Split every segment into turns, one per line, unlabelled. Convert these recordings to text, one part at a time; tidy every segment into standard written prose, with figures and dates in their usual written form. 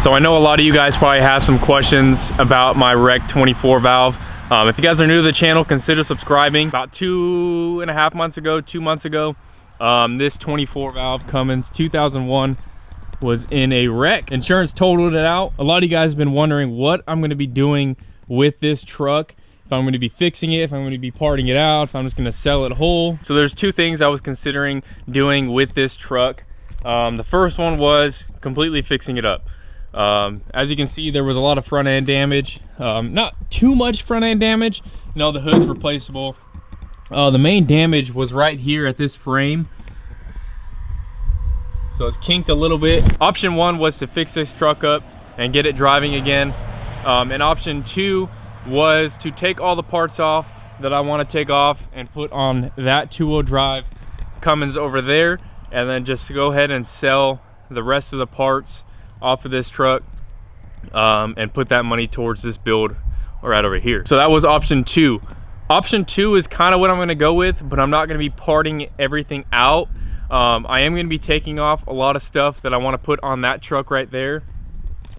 So I know a lot of you guys probably have some questions about my Rec 24 valve. If you guys are new to the channel, consider subscribing. About 2.5 months ago, 2 months ago, this 24 valve Cummins 2001 was in a wreck. Insurance totaled it out. A lot of you guys have been wondering what I'm going to be doing with this truck. If I'm going to be fixing it, if I'm going to be parting it out, if I'm just going to sell it whole. So there's two things I was considering doing with this truck. The first one was completely fixing it up. As you can see, there was a lot of front end damage. Not too much front end damage. You know, the hood's replaceable. The main damage was right here at this frame. So it's kinked a little bit. Option one was to fix this truck up and get it driving again. And option two was to take all the parts off that I want to take off and put on that two-wheel drive Cummins over there, and then just to go ahead and sell the rest of the parts off of this truck and put that money towards this build right over here. So that was option two. Option two is kind of what I'm going to go with, but I'm not going to be parting everything out. I am going to be taking off a lot of stuff that I want to put on that truck right there.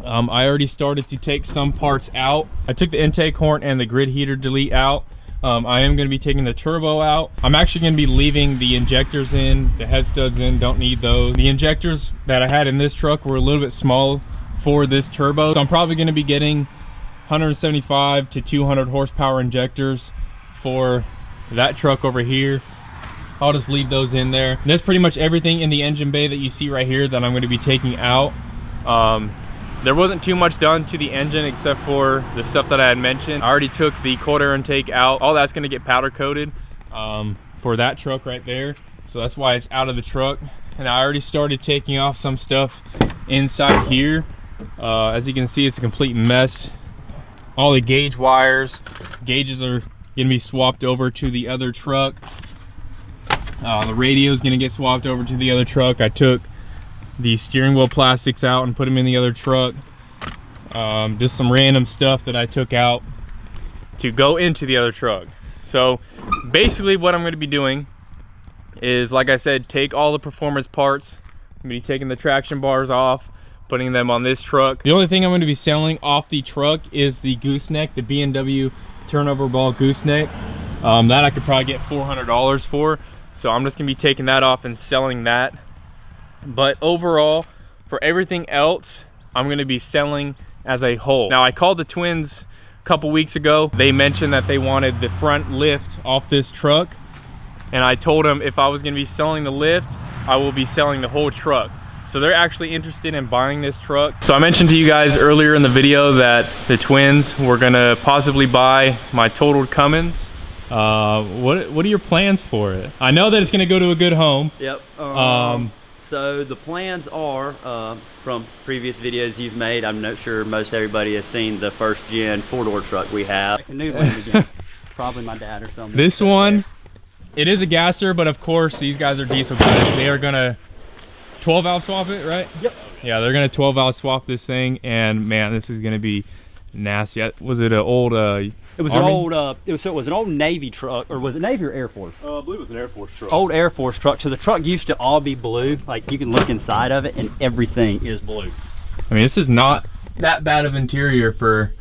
I already started to take some parts out. I took the intake horn and the grid heater delete out. I am going to be taking the turbo out. I'm actually going to be leaving the injectors in, the head studs in, don't need those. The injectors that I had in this truck were a little bit small for this turbo. So I'm probably going to be getting 175 to 200 horsepower injectors for that truck over here. I'll just leave those in there. And that's pretty much everything in the engine bay that you see right here that I'm going to be taking out. There wasn't too much done to the engine except for the stuff that I had mentioned. I already took the cold air intake out. All that's going to get powder coated for that truck right there. So that's why it's out of the truck. And I already started taking off some stuff inside here. As you can see, it's a complete mess. All the gauges are going to be swapped over to the other truck. The radio is going to get swapped over to the other truck. I took the steering wheel plastics out and put them in the other truck. Just some random stuff that I took out to go into the other truck. So basically what I'm going to be doing is, like I said, take all the performance parts. I'm going to be taking the traction bars off, putting them on this truck. The only thing I'm going to be selling off the truck is the gooseneck, the B&W turnover ball gooseneck. That I could probably get $400 for. So I'm just going to be taking that off and selling that. But overall, for everything else, I'm going to be selling as a whole. Now, I called the twins a couple weeks ago. They mentioned that they wanted the front lift off this truck. And I told them if I was going to be selling the lift, I will be selling the whole truck. So they're actually interested in buying this truck. So I mentioned to you guys earlier in the video that the twins were going to possibly buy my totaled Cummins. What are your plans for it? I know that it's going to go to a good home. Yep.
So the plans are, from previous videos you've made, I'm not sure most everybody has seen the first gen 4-door truck we have. Like a new one against probably my dad or something.
This one, it is a gasser, but of course these guys are diesel guys. They are gonna 12 valve swap it, right? Yep. Yeah, they're gonna 12 valve swap this thing, and man, this is gonna be nasty. Was it an old
it was Army? An old it was an old Navy truck, or was it Navy or Air Force?
I believe it was an Air Force truck.
Old Air Force truck. So the truck used to all be blue. Like, you can look inside of it and everything is blue.
I mean, this is not that bad of interior for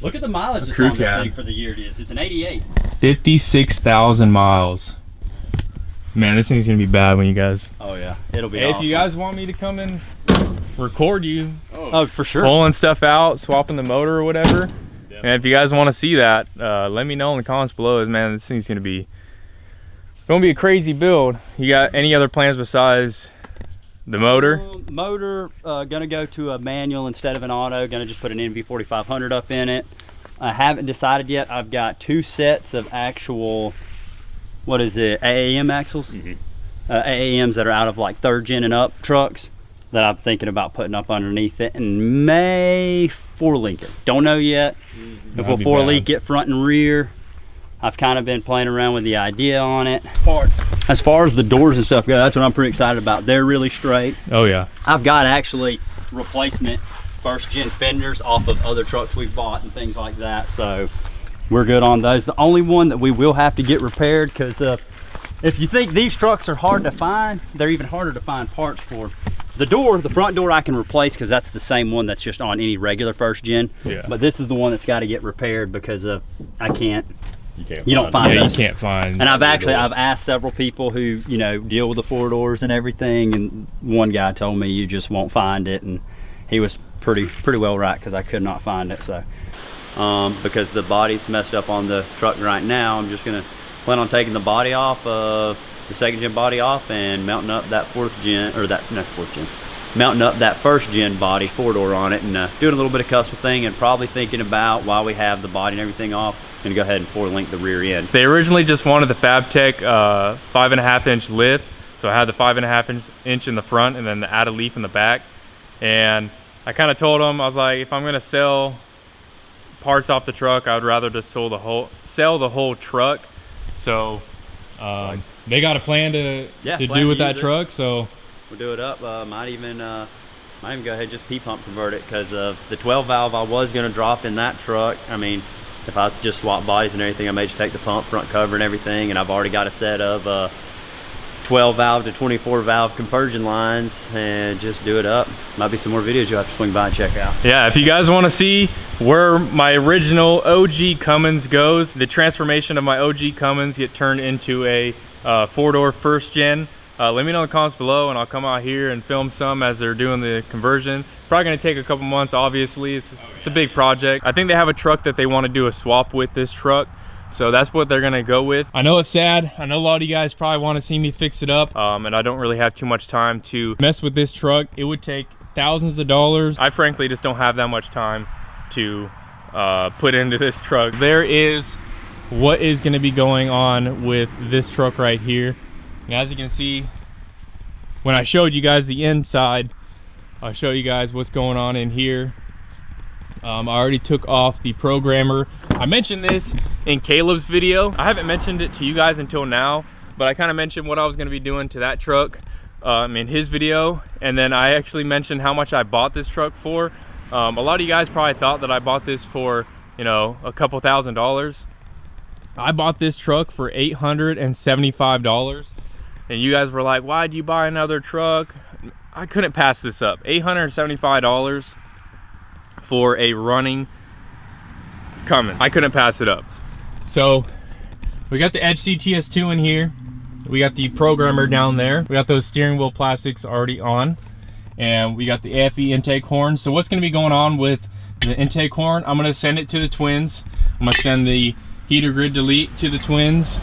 look at the mileage that's on this thing for the year it is. It's an 88.
56,000 miles. Man, this thing's gonna be bad when you guys.
Oh yeah, it'll be
hey,
awesome.
If you guys want me to come and record you,
oh for sure,
pulling stuff out, swapping the motor or whatever, and if you guys want to see that, let me know in the comments below. Man, this thing's gonna be a crazy build. You got any other plans besides the motor?
Motor gonna go to a manual instead of an auto. Gonna just put an NV4500 up in it. I haven't decided yet. I've got 2 sets of actual, what is it, AAM axles? AAMs that are out of like 3rd gen and up trucks that I'm thinking about putting up underneath it, and may 4-link it. Don't know yet if we'll 4-link it front and rear. I've kind of been playing around with the idea on it. As far as the doors and stuff go, that's what I'm pretty excited about. They're really straight.
Oh yeah.
I've got actually replacement 1st gen fenders off of other trucks we've bought and things like that, so we're good on those. The only one that we will have to get repaired, because if you think these trucks are hard to find, they're even harder to find parts for. The front door I can replace because that's the same one that's just on any regular first gen.
Yeah.
But this is the one that's got to get repaired because of you don't
find
those.
You can't find.
And I've asked several people who deal with the 4-doors and everything, and one guy told me you just won't find it, and he was pretty well right because I could not find it. So because the body's messed up on the truck right now, I'm just gonna plan on taking the body off of the 2nd gen body off and mounting up that 4th gen, or that not 4th gen, mounting up that 1st gen body 4-door on it, and doing a little bit of custom thing, and probably thinking about, while we have the body and everything off, gonna go ahead and 4-link the rear end.
They originally just wanted the FabTech 5.5-inch lift, so I had the 5.5-inch in the front and then the added leaf in the back. And I kind of told them, I was like, if I'm gonna sell parts off the truck, I would rather just sell the whole truck. So they got a plan to do with that truck, so
we'll do it up. Might even go ahead and just P-pump convert it, because of the 12 valve I was going to drop in that truck. I mean, if I was to just swap bodies and everything, I may just take the pump, front cover and everything, and I've already got a set of 12 valve to 24 valve conversion lines, and just do it up. Might be some more videos you'll have to swing by and check out.
Yeah, if you guys want to see where my original OG Cummins goes, the transformation of my OG Cummins get turned into a 4-door 1st gen, let me know in the comments below, and I'll come out here and film some as they're doing the conversion. Probably going to take a couple months, obviously. It's a big project. I think they have a truck that they want to do a swap with this truck, so that's what they're gonna go with. I know it's sad. I know a lot of you guys probably want to see me fix it up, and I don't really have too much time to mess with this truck. It would take thousands of dollars. I frankly just don't have that much time to put into this truck. There is what is going to be going on with this truck right here. And as you can see, when I showed you guys the inside, I'll show you guys what's going on in here. I already took off the programmer. I mentioned this in Caleb's video. I haven't mentioned it to you guys until now, but I kind of mentioned what I was going to be doing to that truck in his video, and then I actually mentioned how much I bought this truck for. A lot of you guys probably thought that I bought this for, a couple $1,000s. I bought this truck for $875, and you guys were like, why'd you buy another truck? I couldn't pass this up. $875 for a running Cummins. I couldn't pass it up. So we got the Edge CTS2 in here. We got the programmer down there. We got those steering wheel plastics already on, and we got the AFE intake horn. So what's going to be going on with the intake horn? I'm going to send it to the twins. I'm going to send the heater grid delete to the twins.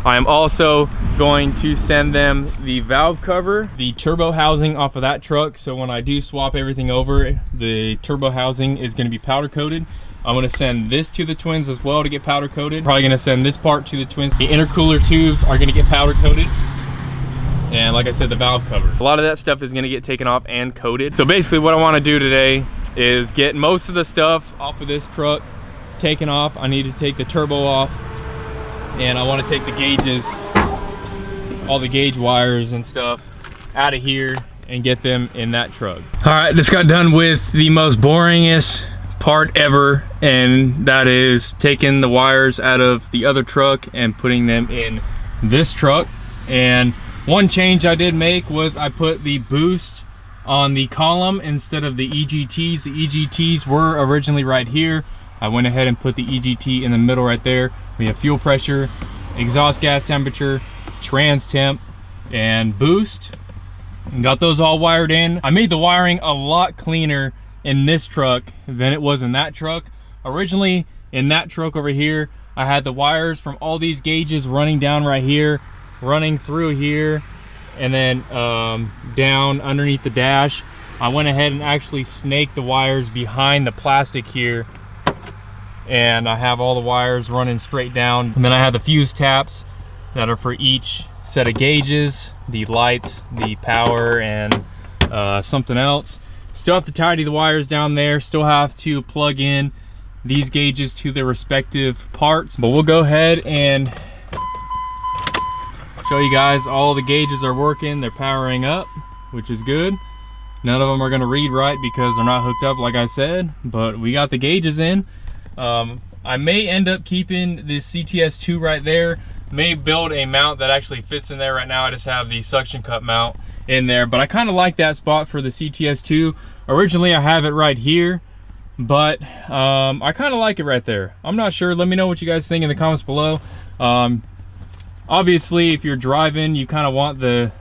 I am also going to send them the valve cover, the turbo housing off of that truck. So when I do swap everything over, the turbo housing is going to be powder coated. I'm going to send this to the twins as well to get powder coated. Probably going to send this part to the twins. The intercooler tubes are going to get powder coated. And like I said, the valve cover. A lot of that stuff is going to get taken off and coated. So basically what I want to do today is get most of the stuff off of this truck taken off. I need to take the turbo off, and I want to take the gauges, all the gauge wires and stuff out of here and get them in that truck. All right, just got done with the most boringest part ever, and that is taking the wires out of the other truck and putting them in this truck. And one change I did make was I put the boost on the column instead of the EGTs. The EGTs were originally right here. I went ahead and put the EGT in the middle right there. We have fuel pressure, exhaust gas temperature, trans temp, and boost. And got those all wired in. I made the wiring a lot cleaner in this truck than it was in that truck. Originally in that truck over here, I had the wires from all these gauges running down right here, running through here, and then down underneath the dash. I went ahead and actually snaked the wires behind the plastic here, and I have all the wires running straight down. And then I have the fuse taps that are for each set of gauges, the lights, the power, and something else. Still have to tidy the wires down there, still have to plug in these gauges to their respective parts, but we'll go ahead and show you guys all the gauges are working. They're powering up, which is good. None of them are going to read right because they're not hooked up, like I said, but we got the gauges in. I may end up keeping this CTS2 right there, may build a mount that actually fits in there. Right now I just have the suction cup mount, in there. But I kind of like that spot for the CTS2. Originally I have it right here, but I kind of like it right there. I'm not sure. Let me know what you guys think in the comments below. Obviously if you're driving, you kind of want the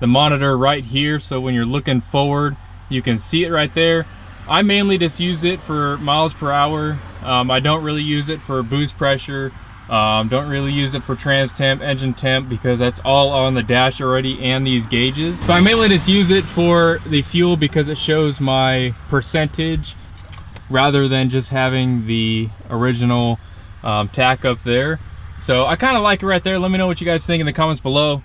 monitor right here, so when you're looking forward you can see it right there. I mainly just use it for miles per hour. I don't really use it for boost pressure. Don't really use it for trans temp, engine temp, because that's all on the dash already and these gauges. So I mainly just use it for the fuel because it shows my percentage rather than just having the original tack up there. So I kind of like it right there. Let me know what you guys think in the comments below.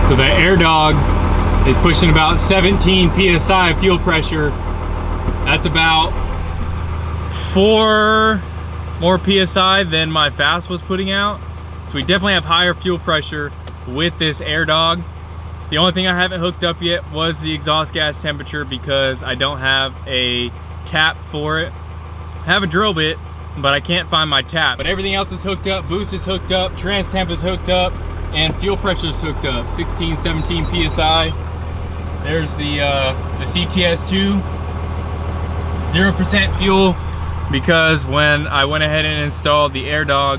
So the air dog is pushing about 17 psi of fuel pressure. That's about 4 more psi than my fast was putting out. So we definitely have higher fuel pressure with this air dog. The only thing I haven't hooked up yet was the exhaust gas temperature because I don't have a tap for it. I have a drill bit, but I can't find my tap. But everything else is hooked up, boost is hooked up, trans temp is hooked up, and fuel pressure is hooked up, 16, 17 psi. There's the CTS2, 0% fuel, because when I went ahead and installed the air dog,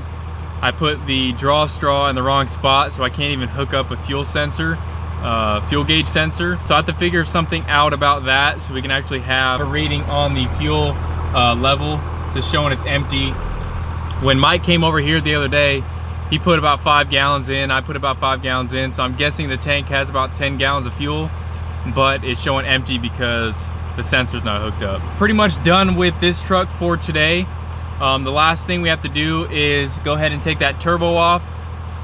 I put the draw straw in the wrong spot, so I can't even hook up a fuel sensor, fuel gauge sensor. So I have to figure something out about that so we can actually have a reading on the fuel level. It's just showing it's empty. When Mike came over here the other day, he put about 5 gallons in, I put about 5 gallons in, so I'm guessing the tank has about 10 gallons of fuel, but it's showing empty because the sensor's not hooked up. Pretty much done with this truck for today. The last thing we have to do is go ahead and take that turbo off.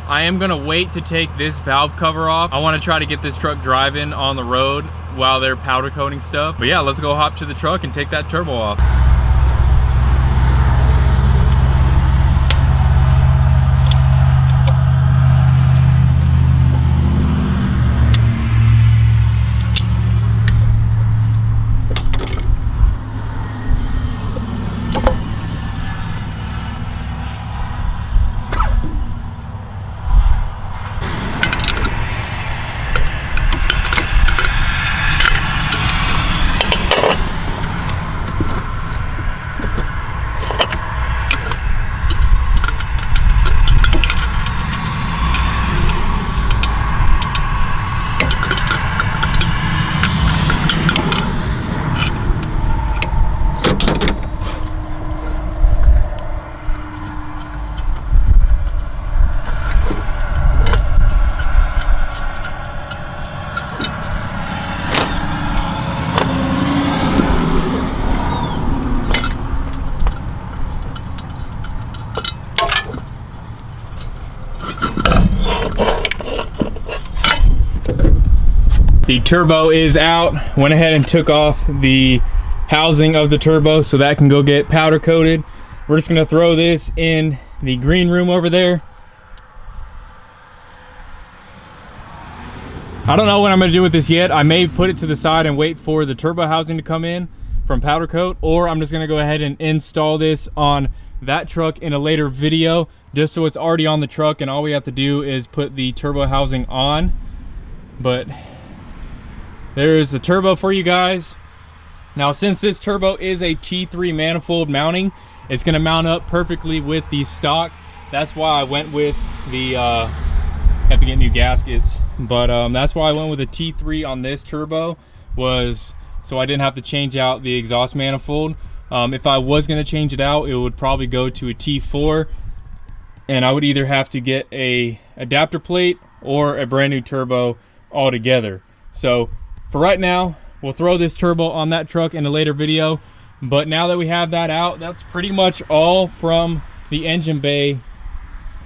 I am gonna wait to take this valve cover off. I wanna try to get this truck driving on the road while they're powder coating stuff. But yeah, let's go hop to the truck and take that turbo off. The turbo is out. Went ahead and took off the housing of the turbo so that can go get powder coated. We're just gonna throw this in the green room over there. I don't know what I'm gonna do with this yet. I may put it to the side and wait for the turbo housing to come in from powder coat, or I'm just gonna go ahead and install this on that truck in a later video, just so it's already on the truck and all we have to do is put the turbo housing on. But there's the turbo for you guys. Now, since this turbo is a T3 manifold mounting, it's gonna mount up perfectly with the stock. That's why I went with the, have to get new gaskets, but that's why I went with a T3 on this turbo, was so I didn't have to change out the exhaust manifold. If I was gonna change it out, it would probably go to a T4, and I would either have to get a adapter plate or a brand new turbo altogether. So for right now, we'll throw this turbo on that truck in a later video. But now that we have that out, that's pretty much all from the engine bay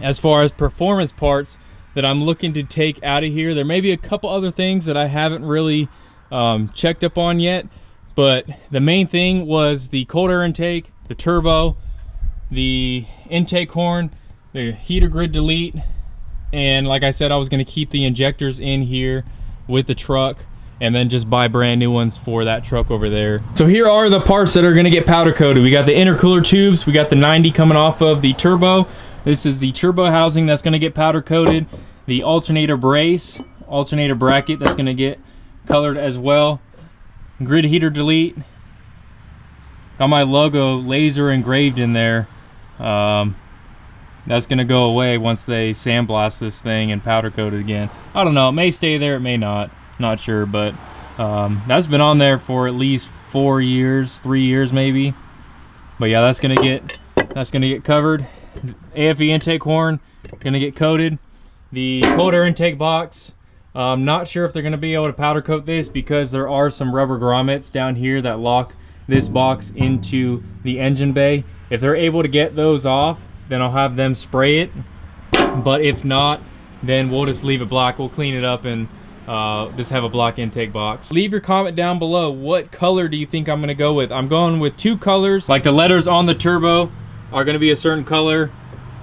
as far as performance parts that I'm looking to take out of here. There may be a couple other things that I haven't really checked up on yet, but the main thing was the cold air intake, the turbo, the intake horn, the heater grid delete, and like I said, I was going to keep the injectors in here with the truck. and then just buy brand new ones for that truck over there. So here are the parts that are gonna get powder coated. We got the intercooler tubes, we got the 90 coming off of the turbo. This is the turbo housing that's gonna get powder coated. The alternator brace, alternator bracket that's gonna get colored as well. Grid heater delete. Got my logo laser engraved in there. That's gonna go away once they sandblast this thing and powder coat it again. I don't know, it may stay there, it may not. Not sure, but that's been on there for at least 4 years, 3 years maybe. But yeah, that's gonna get covered. AFE intake horn gonna get coated. The cold air intake box, I'm not sure if they're gonna be able to powder coat this because there are some rubber grommets down here that lock this box into the engine bay. If they're able to get those off, then I'll have them spray it. But if not, then we'll just leave it black. We'll clean it up and just have a black intake box. Leave your comment down below. What color do you think I'm gonna go with? I'm going with 2 colors. Like the letters on the turbo are gonna be a certain color,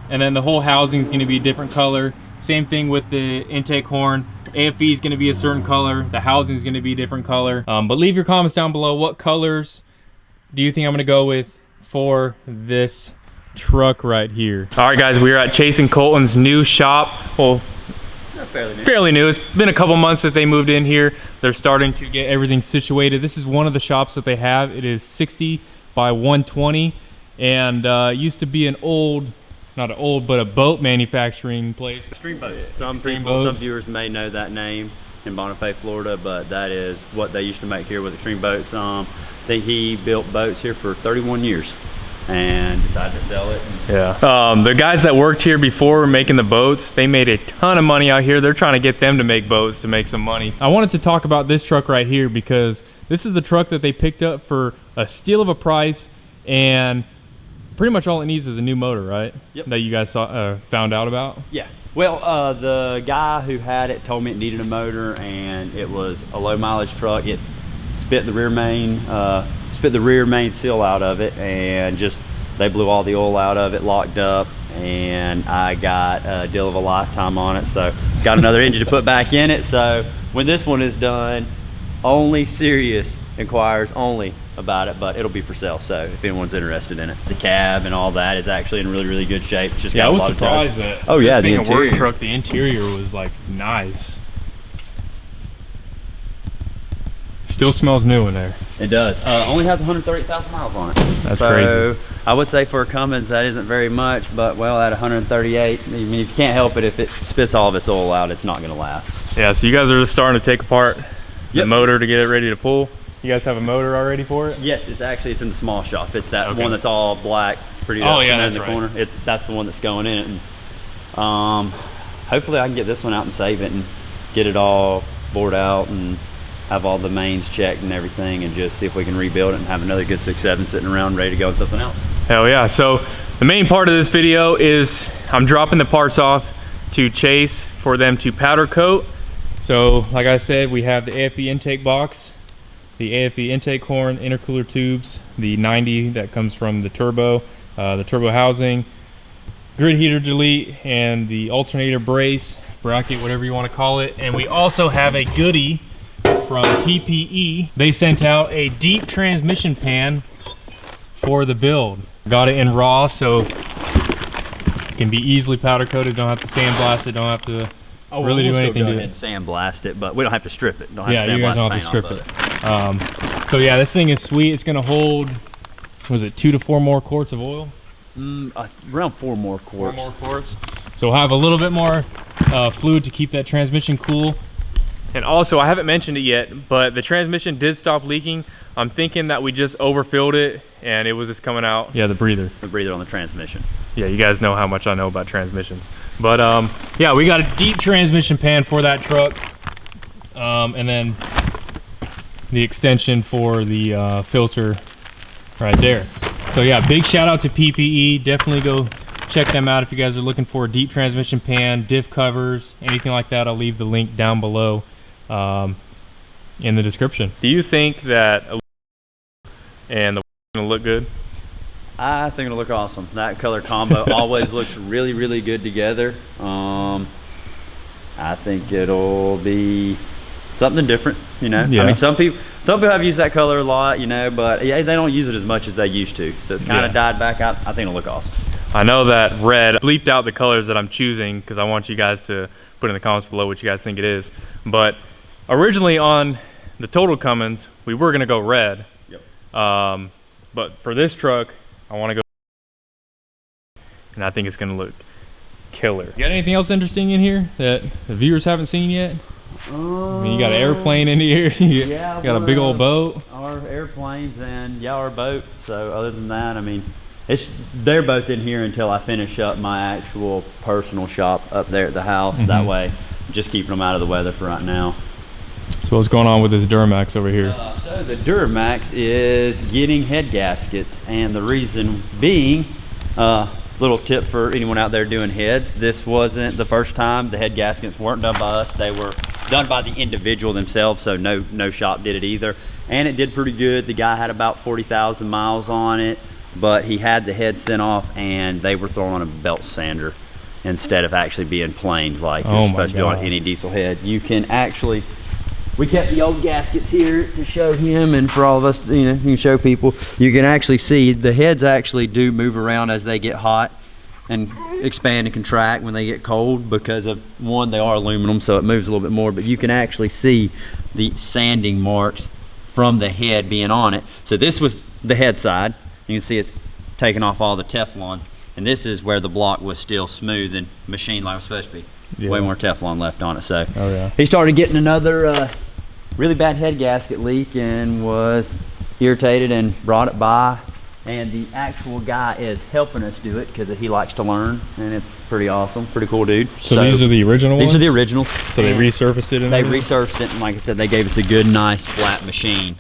and then the whole housing is gonna be a different color. Same thing with the intake horn. AFE is gonna be a certain color. The housing is gonna be a different color. But leave your comments down below. What colors do you think I'm gonna go with for this truck right here? All right guys, we are at Chase and Colton's new shop. Well, fairly new. It's been a couple months since they moved in here. They're starting to get everything situated. This is one of the shops that they have. It is 60 by 120 and used to be an old, not an old, but a boat manufacturing place.
Extreme Boats. Some viewers may know that name in Bonifay, Florida, but that is what they used to make here was Extreme Boats. I think he built boats here for 31 years and decided to sell it.
Yeah. The guys that worked here before were making the boats. They made a ton of money out here. They're trying to get them to make boats to make some money. I wanted to talk about this truck right here because this is a truck that they picked up for a steal of a price, and pretty much all it needs is a new motor, right?
Yep.
That you guys found out about?
Yeah. Well, the guy who had it told me it needed a motor, and it was a low mileage truck. It spit the rear main seal out of it, and just they blew all the oil out of it, locked up, and I got a deal of a lifetime on it. So got another engine to put back in it. So when this one is done, only Sirius inquires only about it, but it'll be for sale. So if anyone's interested in it, the cab and all that is actually in really, really good shape. It's just got
I
a
was
lot
surprised
of
that.
Oh yeah,
being
the interior.
a work truck, the interior was like nice. Still smells new in there.
It does. Only has 138,000 miles on it.
That's crazy.
I would say for a Cummins that isn't very much, but well, at 138, I mean, if you can't help it, if it spits all of its oil out, it's not going to last.
Yeah, so you guys are just starting to take apart the
Yep.
motor to get it ready to pull. You guys have a motor already for it?
Yes, it's in the small shop. It's that one that's all black, pretty
Oh yeah,
in the corner. That's the one that's going in it. And, hopefully I can get this one out and save it and get it all bored out and have all the mains checked and everything, and just see if we can rebuild it and have another good 6.7 sitting around ready to go on something else.
Hell yeah. So the main part of this video is I'm dropping the parts off to Chase for them to powder coat. So like I said, we have the AFE intake box, the AFE intake horn, intercooler tubes, the 90 that comes from the turbo housing, grid heater delete, and the alternator brace, bracket, whatever you want to call it. And we also have a goodie from PPE. They sent out a deep transmission pan for the build. Got it in raw, so it can be easily powder coated. Don't have to sandblast it, don't have to really do anything to it.
Sandblast it, but we don't have to strip it. Don't have
Yeah,
to
you guys don't have to strip it. So yeah, this thing is sweet. It's gonna hold, was it 2 to 4 more quarts of oil?
Around 4 more quarts.
4 more quarts. So we'll have a little bit more fluid to keep that transmission cool. And also, I haven't mentioned it yet, but the transmission did stop leaking. I'm thinking that we just overfilled it and it was just coming out. Yeah, the breather.
The breather on the transmission.
Yeah, you guys know how much I know about transmissions. But yeah, we got a deep transmission pan for that truck. And then the extension for the filter right there. So yeah, big shout out to PPE. Definitely go check them out if you guys are looking for a deep transmission pan, diff covers, anything like that. I'll leave the link down below in the description. Do you think that and the gonna look good?
I think it'll look awesome. That color combo always looks really, really good together. I think it'll be something different. you know.
Yeah.
I mean, some people have used that color a lot, you know, but yeah, they don't use it as much as they used to. So it's kind of died back out. I think it'll look awesome.
I know that red bleeped out the colors that I'm choosing because I want you guys to put in the comments below what you guys think it is. But originally on the Total Cummins, we were gonna go red.
Yep.
But for this truck, I want to go, and I think it's gonna look killer. You got anything else interesting in here that the viewers haven't seen yet? I mean, you got an airplane in here. You got a big old boat.
Our airplanes and our boat. So other than that, I mean, they're both in here until I finish up my actual personal shop up there at the house. That way, just keeping them out of the weather for right now.
So what's going on with this Duramax over here?
So the Duramax is getting head gaskets, and the reason being, little tip for anyone out there doing heads, this wasn't the first time. The head gaskets weren't done by us. They were done by the individual themselves, so no shop did it either. And it did pretty good. The guy had about 40,000 miles on it, but he had the head sent off and they were throwing on a belt sander instead of actually being planed like you're supposed to do on any diesel head. You can actually, we kept the old gaskets here to show him and for all of us, you know, you can show people. You can actually see the heads actually do move around as they get hot and expand and contract when they get cold because of, one, they are aluminum, so it moves a little bit more, but you can actually see the sanding marks from the head being on it. So this was the head side. You can see it's taken off all the Teflon, and this is where the block was still smooth and machined like it was supposed to be. Yeah. Way more Teflon left on it. So he started getting another really bad head gasket leak and was irritated and brought it by, and the actual guy is helping us do it because he likes to learn, and it's pretty awesome, pretty cool dude.
So these are the original ones?
These are the originals.
So they resurfaced it?
They resurfaced it, and like I said, they gave us a good nice flat machine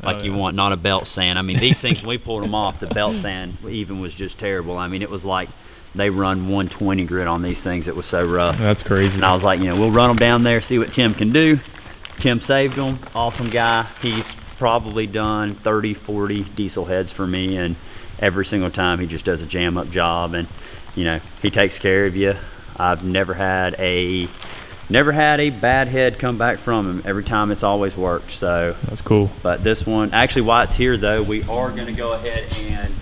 like you want, not a belt sand. I mean, these things, when we pulled them off, the belt sand even was just terrible. I mean, it was like they run 120 grit on these things. It was so rough.
That's crazy.
And I was like, you know, we'll run them down there, see what Tim can do. Tim saved them. Awesome guy. He's probably done 30, 40 diesel heads for me, and every single time he just does a jam up job, and you know, he takes care of you. I've never had a bad head come back from him. Every time it's always worked. So
that's cool.
But this one, actually, while it's here though, we are going to go ahead and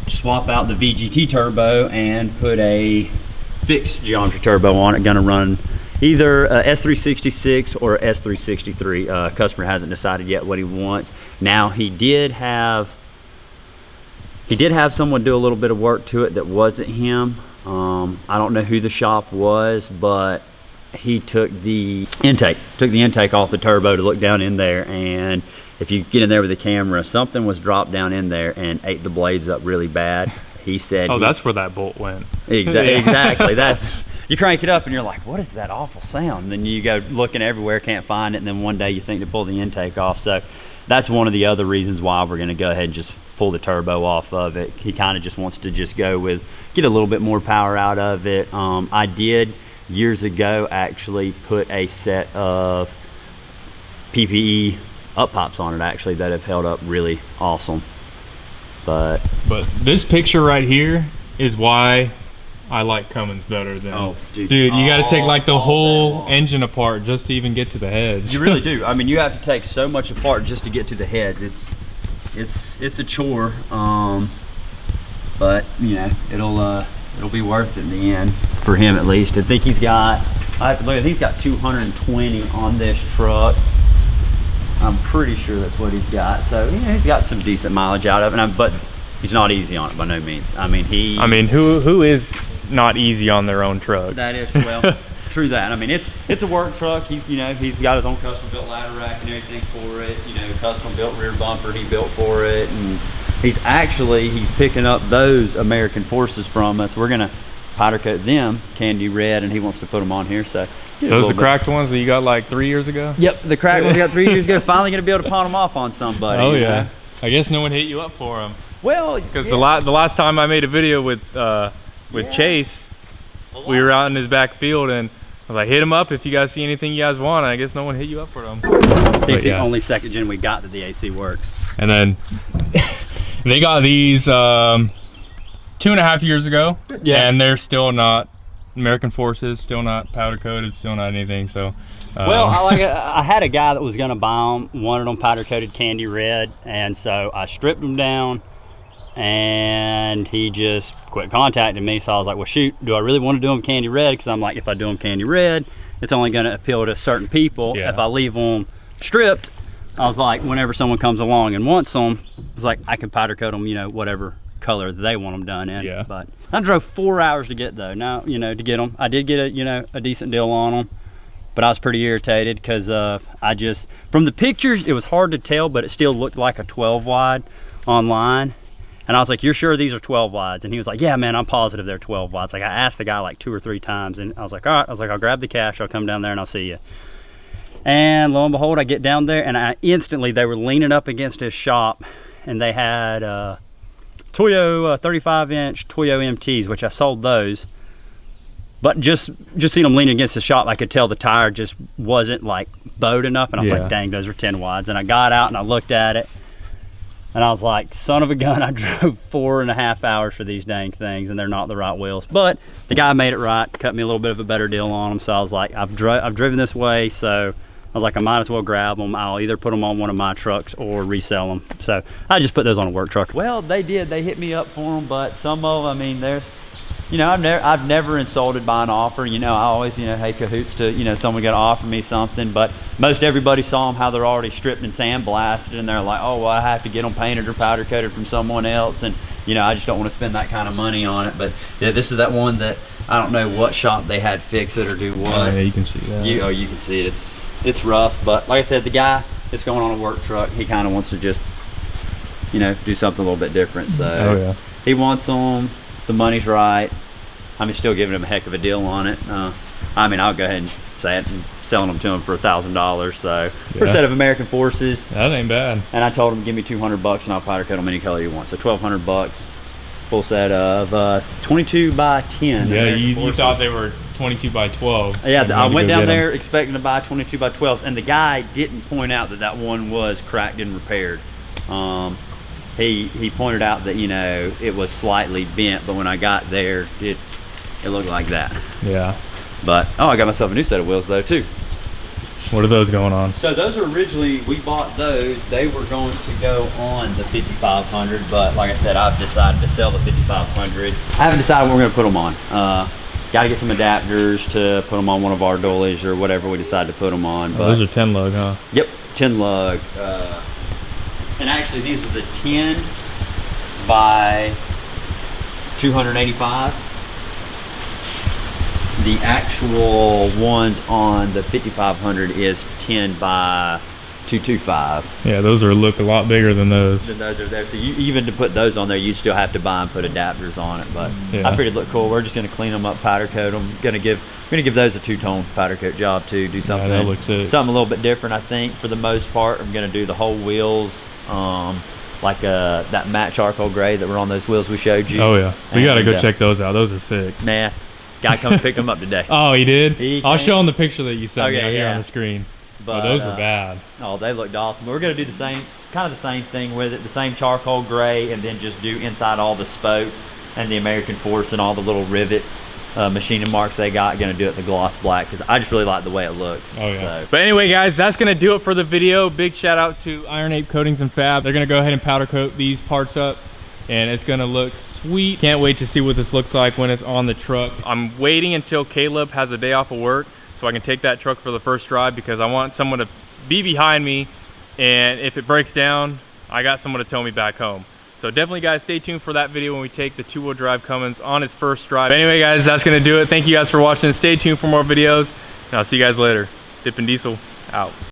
swap out the VGT turbo and put a fixed geometry turbo on it. Going to run either S366 or S363. Customer hasn't decided yet what he wants. Now he did have someone do a little bit of work to it that wasn't him. I don't know who the shop was, but he took the intake off the turbo to look down in there, and if you get in there with the camera, something was dropped down in there and ate the blades up really bad. He said,
oh, that's where that bolt went.
Exactly. That you crank it up and you're like, what is that awful sound? And then you go looking everywhere, can't find it, and then one day you think to pull the intake off. So that's one of the other reasons why we're going to go ahead and just pull the turbo off of it. He kind of just wants to just go with, get a little bit more power out of it. I did years ago actually put a set of PPE up pops on it actually that have held up really awesome. But
this picture right here is why I like Cummins better than dude, you got to take like the whole engine apart just to even get to the heads.
You really do. I mean, you have to take so much apart just to get to the heads. It's a chore, but you know, it'll be worth it in the end for him at least. I think he's got, I have to look, I think he's got 220 on this truck. I'm pretty sure that's what he's got. So yeah, he's got some decent mileage out of it, but he's not easy on it by no means. I mean, who is not easy on their own truck? That is, well, true that. I mean, it's a work truck. He's got his own custom built ladder rack and everything for it. You know, custom built rear bumper he built for it, and he's picking up those American Forces from us. We're gonna powder coat them candy red, and he wants to put them on here. So
those are the cracked ones that you got like 3 years ago?
Yep, the cracked ones we got 3 years ago. Finally gonna be able to pawn them off on somebody.
Oh yeah. Know? I guess no one hit you up for them.
Well,
because the last time I made a video with Chase, we were out in his back field, and I was like, hit him up if you guys see anything you guys want. I guess no one hit you up for them.
It's the only second gen we got that the AC works.
And then they got these 2.5 years ago, and they're still not American Forces, still not powder coated, still not anything. So
well, I had a guy that was gonna buy them, wanted them powder coated candy red, and so I stripped them down, and he just quit contacting me. So I was like, well shoot, do I really want to do them candy red? Because I'm like, if I do them candy red, it's only going to appeal to certain people.
Yeah.
If I leave them stripped, I was like, whenever someone comes along and wants them, it's like I can powder coat them, you know, whatever color they want them done in.
Yeah.
But I drove 4 hours to get though. Now, you know, to get them, I did get a, you know, a decent deal on them, but I was pretty irritated because I just, from the pictures, it was hard to tell, but it still looked like a 12 wide online. And I was like, you're sure these are 12 wides? And he was like, yeah, man, I'm positive they're 12 wides. Like, I asked the guy like 2 or 3 times, and I was like, all right, I was like, I'll grab the cash, I'll come down there and I'll see you. And lo and behold, I get down there, and instantly they were leaning up against his shop, and they had Toyo 35-inch Toyo MTs, which I sold those. But just seeing them leaning against the shop, I could tell the tire just wasn't like bowed enough, and I was like, dang, those are 10 wides. And I got out and I looked at it, and I was like, son of a gun, I drove 4.5 hours for these dang things, and they're not the right wheels. But the guy made it right, cut me a little bit of a better deal on them. So I was like, I've driven this way, so I was like, I might as well grab them. I'll either put them on one of my trucks or resell them. So I just put those on a work truck. Well, they did. They hit me up for them, but some of them, I mean, there's, you know, I've never insulted by an offer. You know, I always, you know, hey cahoots to, you know, someone gonna offer me something, but most everybody saw them how they're already stripped and sandblasted, and they're like, oh, well, I have to get them painted or powder coated from someone else, and you know, I just don't want to spend that kind of money on it. But yeah, this is that one that I don't know what shop they had fix it or do what.
Oh, yeah, you can see that.
You can see it. It's rough, but like I said, the guy that's going on a work truck, he kind of wants to just, you know, do something a little bit different. So he wants them. The money's right. I'm still giving him a heck of a deal on it. I mean, I'll go ahead and say it, and selling them to him for $1,000. So for a set of American Forces,
that ain't bad. And
I told him, give me $200 and I'll powder coat them any color you want. So $1,200, full set of 22 by 10.
Yeah, you thought they were 22 by 12.
Yeah, I went down there expecting to buy 22 by 12s, and the guy didn't point out that that one was cracked and repaired. He pointed out that, you know, it was slightly bent, but when I got there, it looked like that.
Yeah.
But oh, I got myself a new set of wheels though too.
What are those going on? So
those are originally, we bought those, they were going to go on the 5500, but like I said, I've decided to sell the 5500. I haven't decided what we're going to put them on. Got to get some adapters to put them on one of our dollies or whatever we decide to put them on.
But those are 10 lug, huh?
Yep, 10 lug. And actually these are the 10 by 285. The actual ones on the 5500 is 10 by 225.
Yeah, those look a lot bigger than those.
Than those are there. So you, even to put those on there, you'd still have to buy and put adapters on it. But I figured it looked cool. We're just going to clean them up, powder coat them. We're going to give those a two-tone powder coat job too. Do something.
Yeah, that looks sick.
Something a little bit different, I think. For the most part, I'm going to do the whole wheels. Like that matte charcoal gray that were on those wheels we showed you.
Oh yeah, we gotta go check those out. Those are sick.
Nah, guy come pick them up today.
Oh, he did? I'll show him the picture that you sent me here on the screen.
But
those were bad.
Oh, they looked awesome. We're gonna do the same, kind of the same thing with it, the same charcoal gray, and then just do inside all the spokes and the American Force and all the little rivet machining marks they got. Gonna do it the gloss black because I just really like the way it looks.
Oh yeah.
So.
But anyway, guys, that's gonna do it for the video. Big shout out to Iron Ape Coatings and Fab. They're gonna go ahead and powder coat these parts up, and it's gonna look sweet. Can't wait to see what this looks like when it's on the truck. I'm waiting until Caleb has a day off of work so I can take that truck for the first drive, because I want someone to be behind me, and if it breaks down, I got someone to tow me back home. So definitely, guys, stay tuned for that video when we take the two-wheel drive Cummins on his first drive. But anyway, guys, that's gonna do it. Thank you guys for watching. Stay tuned for more videos, and I'll see you guys later. Dippin' Diesel out.